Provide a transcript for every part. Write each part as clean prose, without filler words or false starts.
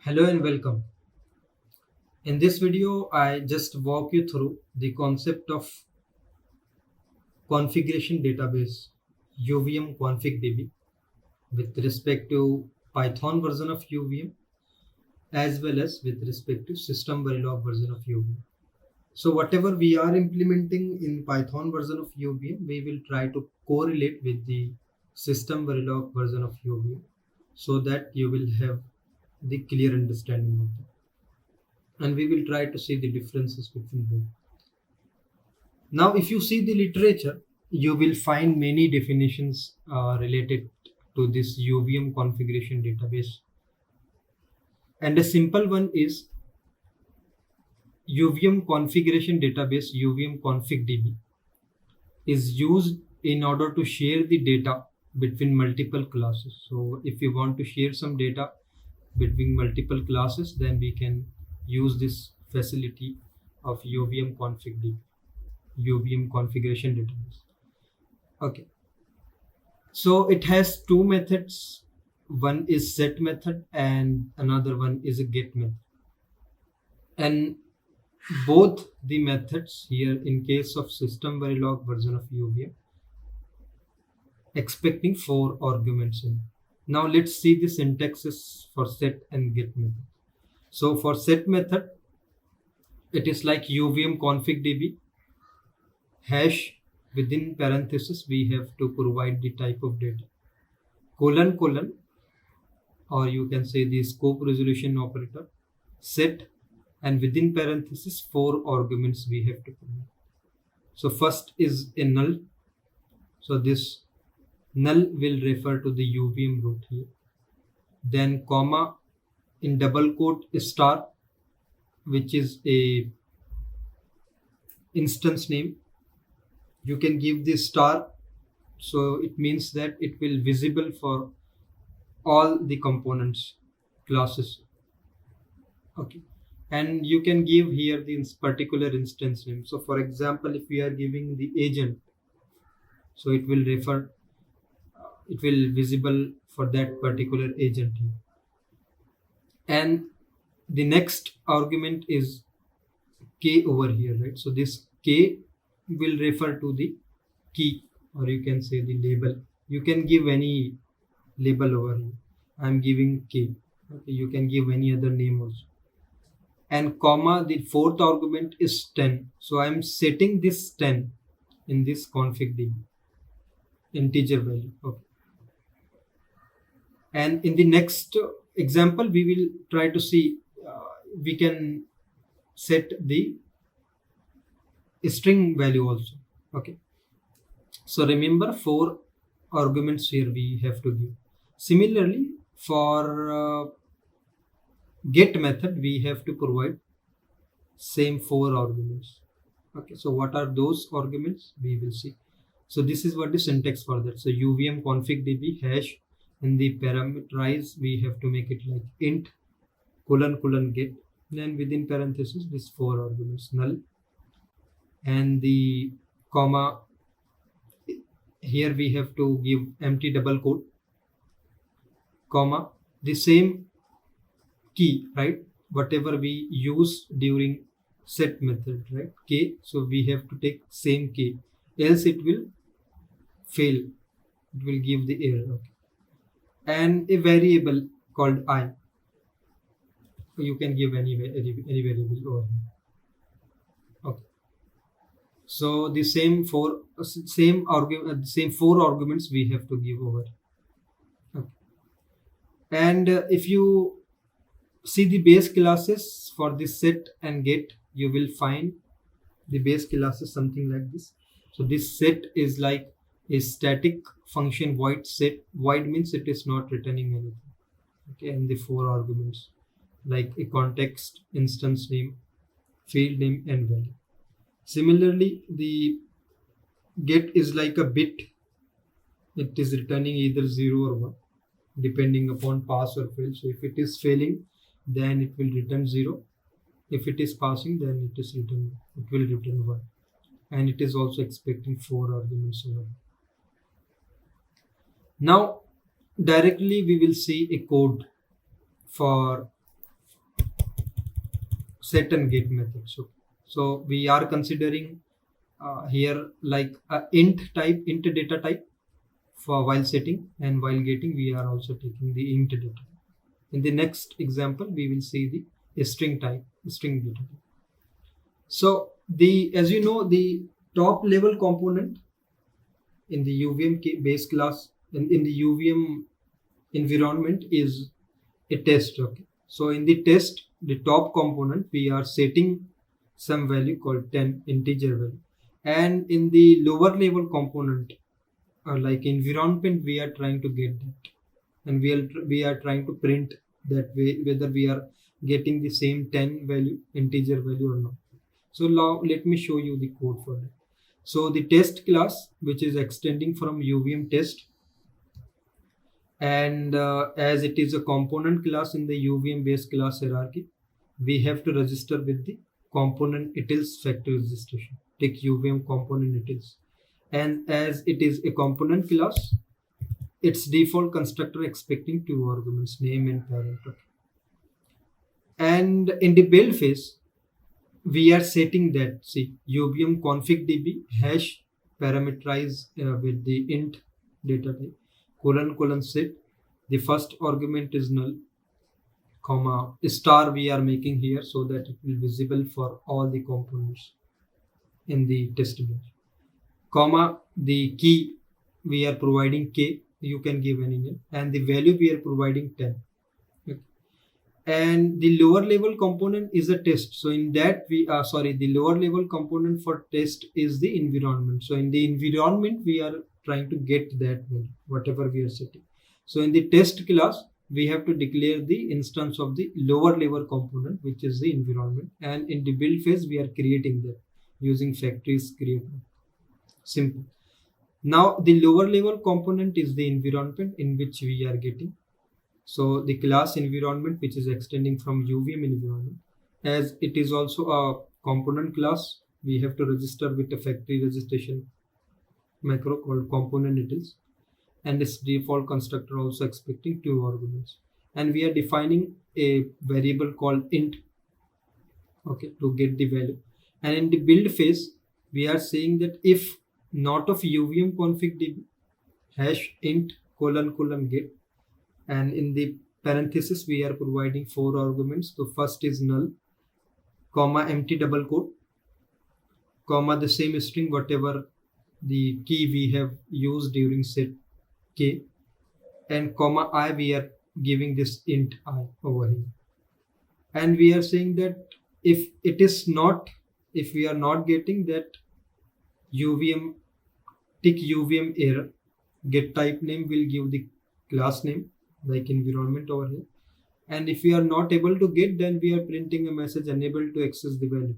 Hello and welcome. In this video, I just walk you through the concept of configuration database UVM ConfigDB with respect to Python version of UVM as well as with respect to system Verilog version of UVM. So whatever we are implementing in Python version of UVM, we will try to correlate with the system Verilog version of UVM so that you will have the clear understanding of it. And we will try to see the differences between both. Now, if you see the literature, you will find many definitions related to this UVM configuration database. And a simple one is UVM configuration database, UVM ConfigDB, is used in order to share the data between multiple classes. So if you want to share some data between multiple classes, then we can use this facility of UVM ConfigDB, UVM configuration database. Okay, so it has two methods. One is set method and another one is a get method. And both the methods here in case of system Verilog version of UVM expecting 4 arguments in. Now let's see the syntaxes for set and get method. So for set method, it is like UVM configDB hash within parenthesis we have to provide the type of data colon or you can say the scope resolution operator set and within parenthesis 4 arguments we have to provide. So first is a null. So this null will refer to the UVM root here. Then comma in double quote star, which is a instance name. You can give this star, so it means that it will visible for all the components classes. Okay, and you can give here the particular instance name. So for example, if we are giving the agent, so it will refer, it will visible for that particular agent here. And the next argument is k over here, right? So this k will refer to the key, or you can say the label. You can give any label over here. I'm giving k. Okay, you can give any other name also. And comma, the fourth argument is 10. So I'm setting this 10 in this config.db integer value. Okay. And in the next example, we will try to see we can set the string value also. Okay, so remember 4 arguments here we have to give. Similarly, for get method we have to provide same 4 arguments. Okay, so what are those arguments we will see. So this is what the syntax for that. So UVM config.db hash, in the parameterize we have to make it like int colon get, then within parenthesis this 4 arguments null, and the comma here we have to give empty double quote comma the same key, right, whatever we use during set method, right, k. So we have to take same k, else it will fail, it will give the error. Okay, and a variable called I. You can give any variable over here. Okay, so the same 4 arguments we have to give over. Okay, and if you see the base classes for this set and get, you will find the base classes something like this. So this set is like a static function void set. Void means it is not returning anything. Okay, and the 4 arguments like a context, instance name, field name, and value. Similarly, the get is like a bit. It is returning either 0 or 1 depending upon pass or fail. So if it is failing, then it will return 0. If it is passing, then it will return 1. And it is also expecting 4 arguments over. Now directly we will see a code for set and get methods. So we are considering here like a int type, int data type for while setting, and while getting we are also taking the int data. In the next example, we will see the string type, string data type. So the, as you know, the top level component in the base class in the UVM environment is a test. Okay, so in the test, the top component, we are setting some value called 10 integer value, and in the lower level component like environment, we are trying to get that, and we are trying to print that way whether we are getting the same 10 value integer value or not. So now let me show you the code for that. So the test class, which is extending from UVM test, and as it is a component class in the UVM base class hierarchy, we have to register with the component utils factory registration. Take UVM component utils, and as it is a component class, its default constructor expecting two arguments, name and parent. Okay. And in the build phase, we are setting that, see, UVM ConfigDB hash parameterize with the int data type : set. The first argument is null, comma star we are making here so that it will be visible for all the components in the test bench, comma the key we are providing k, you can give any name, and the value we are providing 10. Okay. And the lower level component is a test, so in that we the lower level component for test is the environment. So in the environment we are trying to get that value whatever we are setting. So in the test class we have to declare the instance of the lower level component, which is the environment, and in the build phase we are creating that using factories create. Simple. Now the lower level component is the environment in which we are getting. So the class environment, which is extending from UVM environment, as it is also a component class, we have to register with a factory registration macro called component utils, and its default constructor also expecting two arguments, and we are defining a variable called int, okay, to get the value. And in the build phase we are saying that if not of UVM config hash int : get, and in the parenthesis we are providing four arguments. So first is null, comma empty double quote, comma the same string whatever the key we have used during set k, and comma I, we are giving this int I over here, and we are saying that if it is not, if we are not getting that UVM, tick UVM error, get type name will give the class name like environment over here, and if we are not able to get, then we are printing a message unable to access the value.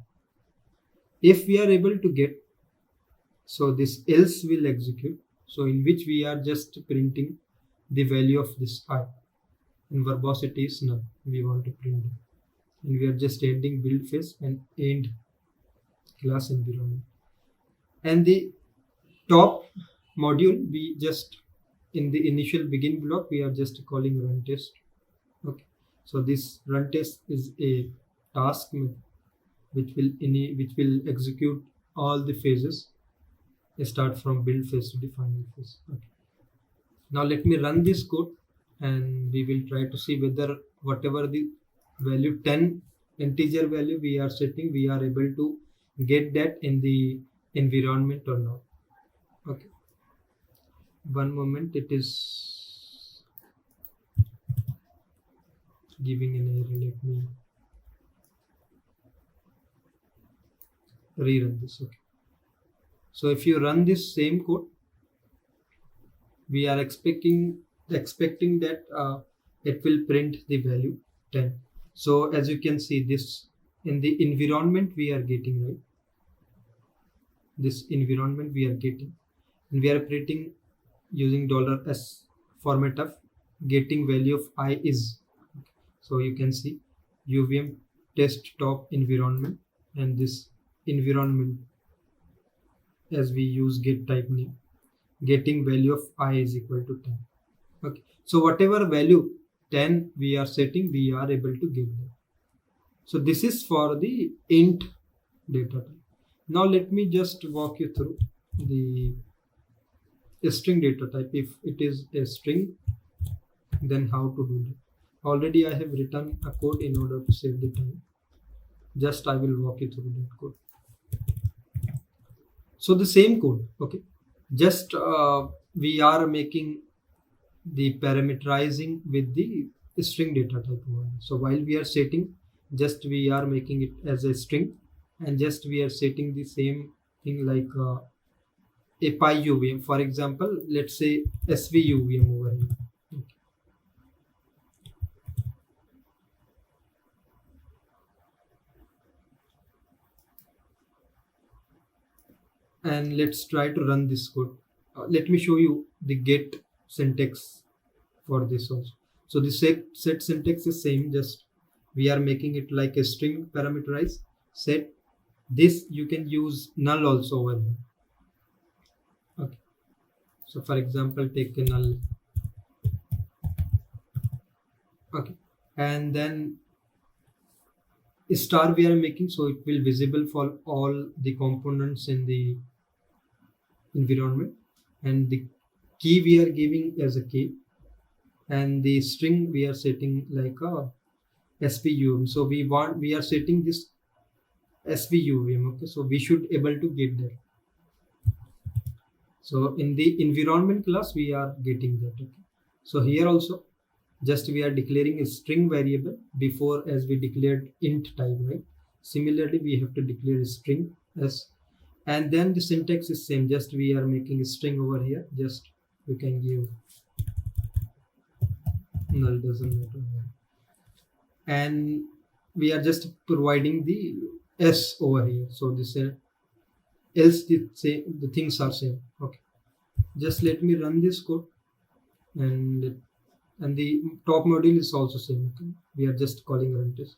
If we are able to get, so this else will execute, so in which we are just printing the value of this I, and verbosity is null, we want to print it, and we are just ending build phase and end class environment. And the top module, we just in the initial begin block we are just calling run test. Okay, so this run test is a task which will execute all the phases, start from build phase to the final phase. Okay, now let me run this code and we will try to see whether whatever the value 10 integer value we are setting, we are able to get that in the environment or not. Okay, one moment, it is giving an error. Let me rerun this. Okay, so if you run this same code, we are expecting that it will print the value 10. So as you can see, this in the environment we are getting, right, this environment we are getting, and we are printing using $s format of getting value of I is. So you can see UVM test top environment, and this environment, as we use get type name, getting value of I is equal to 10. Okay, so whatever value 10 we are setting, we are able to get that. So this is for the int data type. Now let me just walk you through the string data type. If it is a string, then how to do that. Already I have written a code in order to save the time. Just I will walk you through that code. So the same code, okay, just we are making the parameterizing with the string data type one. So while we are setting, just we are making it as a string, and just we are setting the same thing like a pyuvm. For example, let's say svuvm over here. And let's try to run this code. Let me show you the get syntax for this also. So the set syntax is same, just we are making it like a string parameterize set. This you can use null also over here. Okay. So for example, take a null. Okay. And then star we are making, so it will visible for all the components in the environment, and the key we are giving as a key, and the string we are setting like a svum. So we are setting this svum. Okay, so we should able to get that. So in the environment class we are getting that. Okay, so here also just we are declaring a string variable before as we declared int type, right? Similarly we have to declare a string as, and then the syntax is same, just we are making a string over here, just we can give null, doesn't matter, and we are just providing the s over here. So this else the things are same. Okay, just let me run this code, and the top module is also same. Okay? We are just calling run test.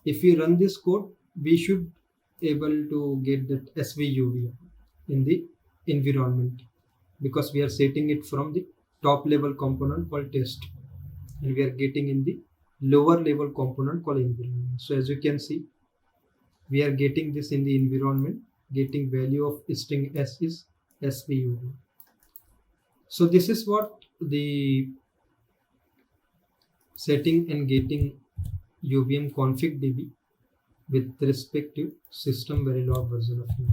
If we run this code, we should able to get that svuvm in the environment, because we are setting it from the top level component called test, and we are getting in the lower level component called environment. So as you can see, we are getting this in the environment, getting value of string s is svuvm. So this is what the setting and getting UVM ConfigDB with respect to system Verilog version of UVM.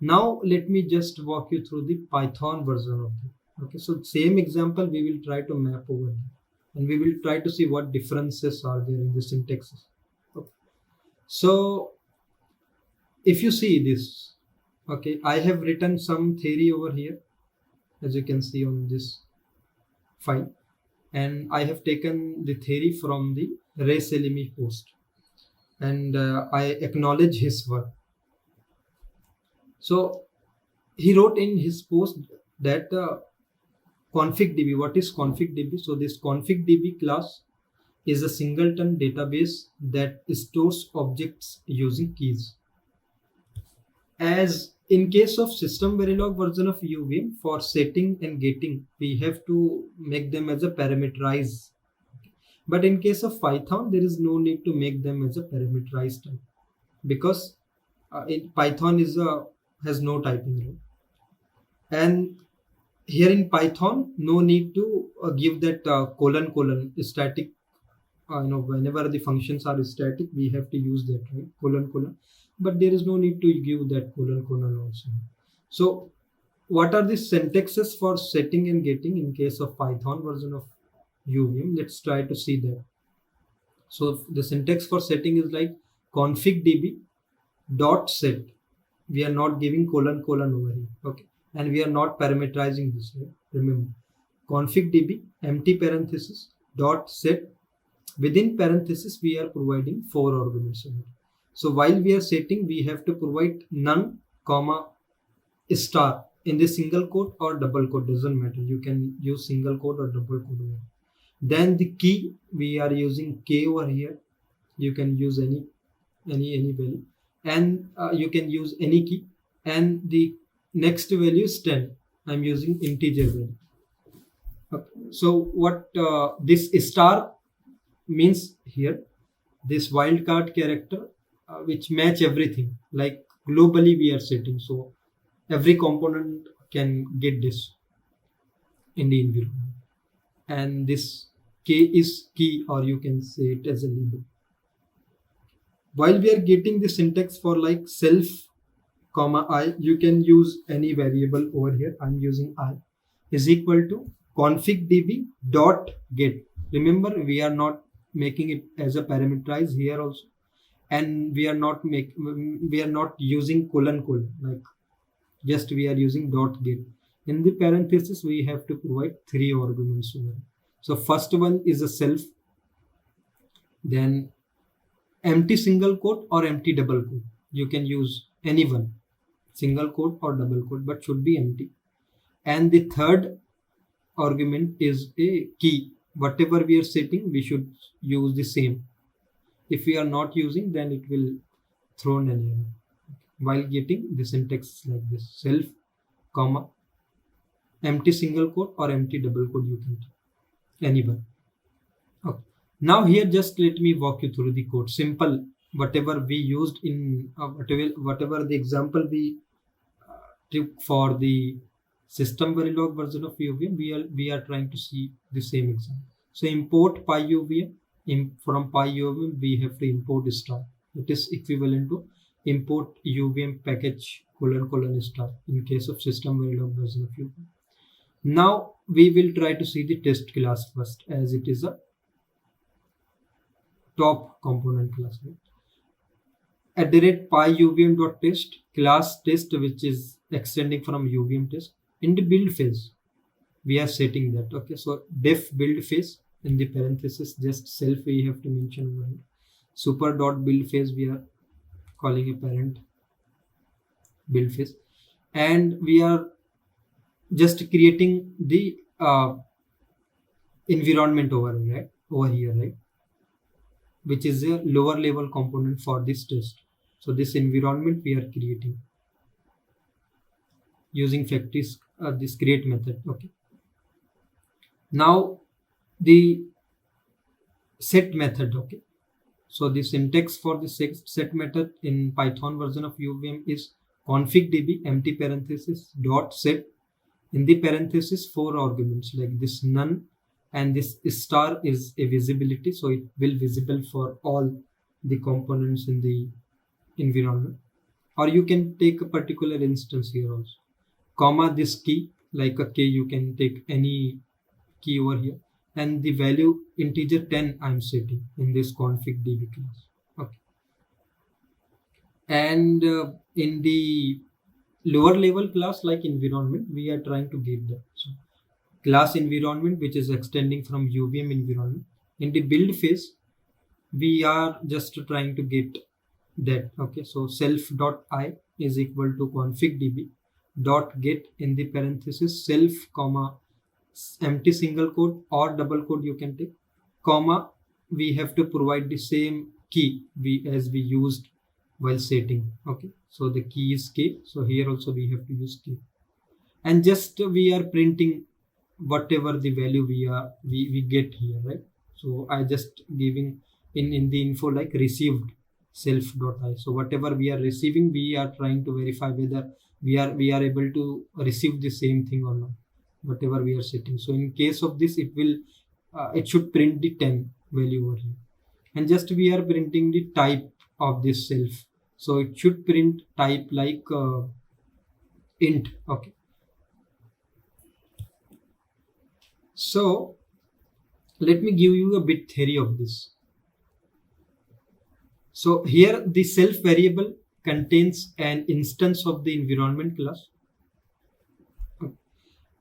Now let me just walk you through the Python version of it. Okay, so same example we will try to map over here, and we will try to see what differences are there in the syntaxes. Okay. So if you see this, okay, I have written some theory over here, as you can see on this file, and I have taken the theory from the Ray Selimi post, and I acknowledge his work. So he wrote in his post that ConfigDB, what is ConfigDB? So this ConfigDB class is a singleton database that stores objects using keys. As in case of system Verilog version of UVM, for setting and getting, we have to make them as a parameterize. But in case of Python, there is no need to make them as a parameterized type, because in Python has no typing rule. And here in Python, no need to give that colon static. Whenever the functions are static, we have to use that, right? Colon. But there is no need to give that colon also. So what are the syntaxes for setting and getting in case of Python version of UVM? Let's try to see that. So the syntax for setting is like configdb dot set. We are not giving colon over here. Okay, and we are not parameterizing this, right? Remember, configdb empty parenthesis dot set, within parenthesis we are providing 4 arguments. So while we are setting, we have to provide none, comma, star in the single quote or double quote, doesn't matter. You can use single quote or double quote over here. Then the key, we are using k over here. You can use any value, and you can use any key. And the next value is 10. I'm using integer value. Okay. So what this star means here, this wildcard character which match everything, like globally we are setting, so every component can get this in the environment. And this k is key, or you can say it as a label. While we are getting the syntax for like self comma I, you can use any variable over here. I'm using I is equal to configDB dot get. Remember, we are not making it as a parameterize here also, and we are not using colon like just we are using dot get. In the parenthesis we have to provide 3 arguments over. So first one is a self, then empty single quote or empty double quote. You can use any one, single quote or double quote, but should be empty. And the third argument is a key. Whatever we are setting, we should use the same. If we are not using, then it will throw an error. While getting the syntax like this: self, comma, empty single quote or empty double quote, you can take anyone. Okay. Now here, just let me walk you through the code. Simple, whatever we used in whatever the example we took for the system Verilog version of pyuvm, we are trying to see the same example. So import pyuvm. From pyuvm we have to import star. It is equivalent to import uvm package ::star in case of system Verilog version of pyuvm. Now we will try to see the test class first, as it is a top component class. Right? @pyuvm.test class test, which is extending from uvm test. In the build phase we are setting that. Okay, so def build phase, in the parenthesis just self we have to mention over here. Super dot build phase we are calling a parent build phase, and we are just creating the environment over here, right, which is a lower level component for this test. So this environment we are creating using factories this create method. Okay, now the set method. Okay, so the syntax for the set method in Python version of pyuvm is configDB empty parenthesis dot set, in the parenthesis 4 arguments like this none, and this star is a visibility, so it will visible for all the components in the environment. Or you can take a particular instance here also, comma this key, like a k, you can take any key over here, and the value integer 10 I'm setting in this configDB class. Okay, and in the lower level class like environment, we are trying to get that. So class environment, which is extending from uvm environment. In the build phase we are just trying to get that. Okay, so self.i is equal to configDB dot get, in the parenthesis self comma empty single quote or double quote you can take, comma we have to provide the same key as we used while setting. Okay, so the key is k, so here also we have to use k, and just we are printing whatever the value we get here, right? So I just giving in the info like received self.i. So whatever we are receiving, we are trying to verify whether we are able to receive the same thing or not, whatever we are setting. So in case of this, it should print the 10 value over here, and just we are printing the type of this self, so it should print type like int. Okay, so let me give you a bit theory of this. So here the self variable contains an instance of the environment class,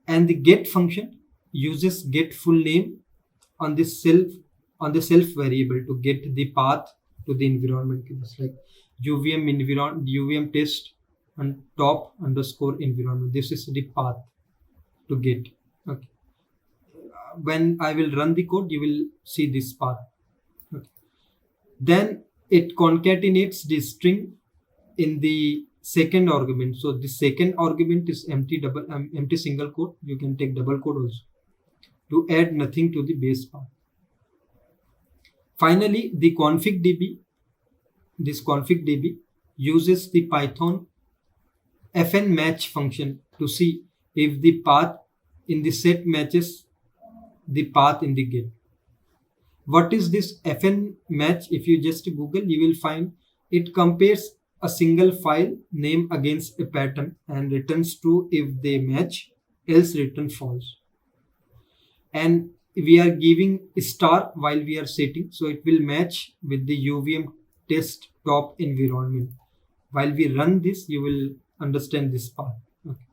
and the get function uses get full name on the self variable to get the path to the environment class, like uvm test and top underscore environment. This is the path to get. Okay, when I will run the code, you will see this path. Okay, then it concatenates the string in the second argument. So the second argument is empty single quote. You can take double quote also to add nothing to the base path. Finally, the configDB uses the Python fn match function to see if the path in the set matches the path in the get. What is this fn match? If you just Google, you will find it compares a single file name against a pattern and returns true if they match, else return false. And we are giving a star while we are setting, so it will match with the UVM test top environment. While we run this, you will understand this part. Okay.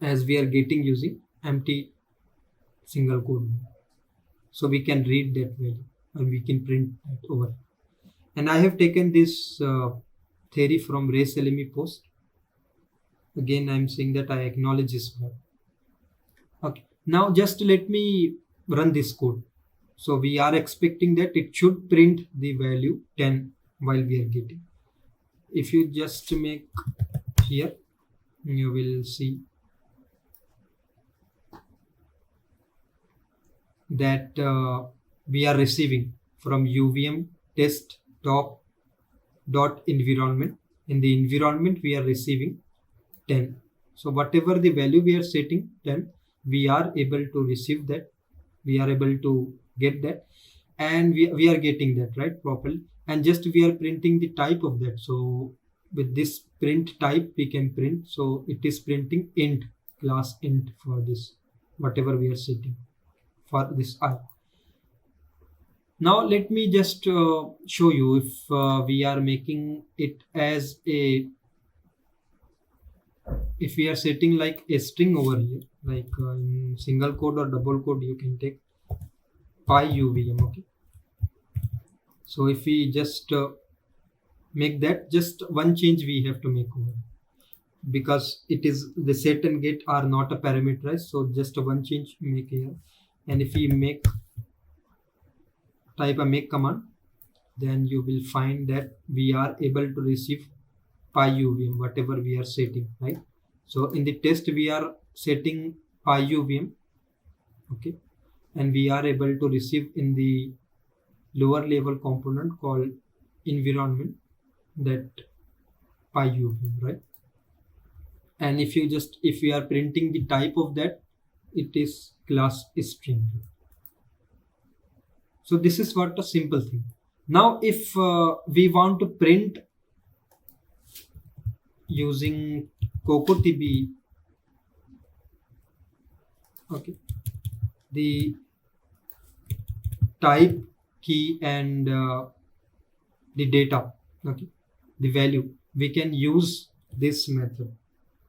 As we are getting using empty single code, so we can read that value and we can print that over. And I have taken this theory from Race LME post. Again, I'm saying that I acknowledge this word. Okay. Now just let me run this code. So we are expecting that it should print the value 10 while we are getting. If you just make here, you will see that we are receiving from UVM test top dot environment. In the environment, we are receiving 10. So whatever the value we are setting 10, we are able to receive that. We are able to get that, and we are getting that right properly. And just we are printing the type of that. So with this print type, we can print. So it is printing int, class int for this, whatever we are setting for this I. Now let me just show you if we are making it as a, if we are setting like a string over here, like in single quote or double quote, you can take pyuvm. Okay. So if we just make that, just one change we have to make over, because it is the set and get are not a parameterized. So just one change make here. And if we make type a make command, then you will find that we are able to receive pyuvm, whatever we are setting, right? So in the test, we are setting pyuvm, okay, and we are able to receive in the lower level component called environment that pyuvm, right? And if you just, if we are printing the type of that, it is class string. So this is what a simple thing. Now if we want to print using cocotb, okay, the type, key, and the data, okay, the value, we can use this method.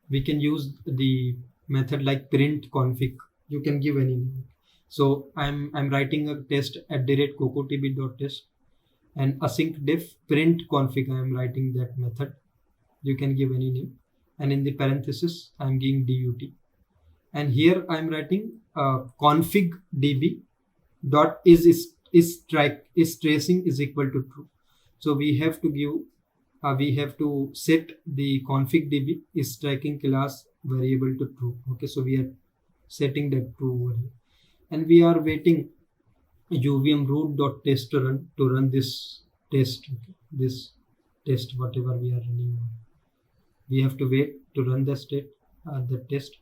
We can use the method like print config. You can give any name. So I'm writing a test at @cocotb.test, and async def print config, I am writing that method. You can give any name, and in the parenthesis I'm giving dut, and here I'm writing configDB dot is tracing is equal to true. So we have to give we have to set the configDB is tracking class variable to true. Okay, so we are setting that true over here, and we are waiting uvm root.test to run this test. Okay, this test whatever we are running, we have to wait to run the test,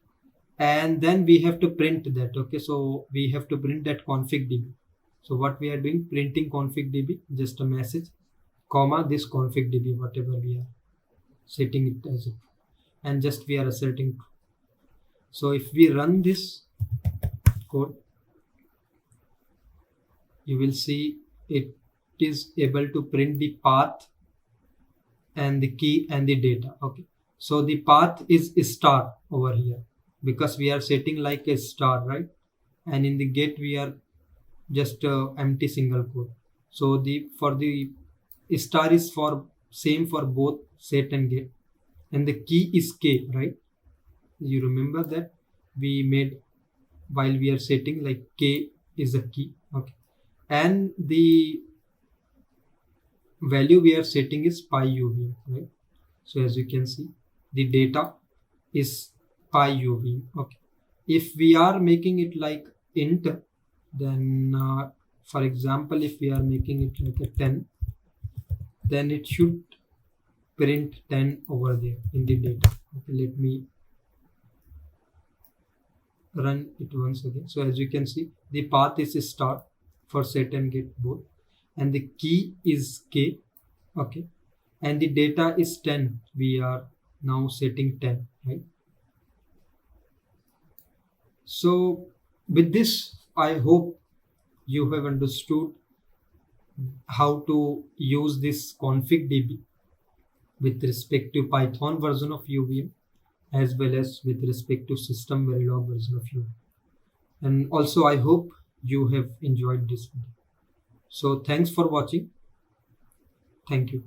and then we have to print that. Okay, so we have to print that configDB. So what we are doing, printing configDB, just a message, comma this configDB, whatever we are setting it as, and just we are asserting. So if we run this code, you will see it is able to print the path and the key and the data. Okay, so the path is star over here because we are setting like a star, right? And in the get we are just empty single quote. So the for the star is for same for both set and get, and the key is k, right? You remember that we made while we are setting like k is a key. Okay, and the value we are setting is pyuvm, right? So as you can see, the data is pyuvm. Okay, if we are making it like int, then For example, if we are making it like a 10, then it should print 10 over there in the data. Okay, let me run it once again. So as you can see, the path is a star for set and get both, and the key is k. Okay, and the data is 10. We are now setting 10, right? So with this, I hope you have understood how to use this ConfigDB with respect to Python version of UVM, as well as with respect to system Verilog version of UVM. And also I hope you have enjoyed this video. So thanks for watching. Thank you.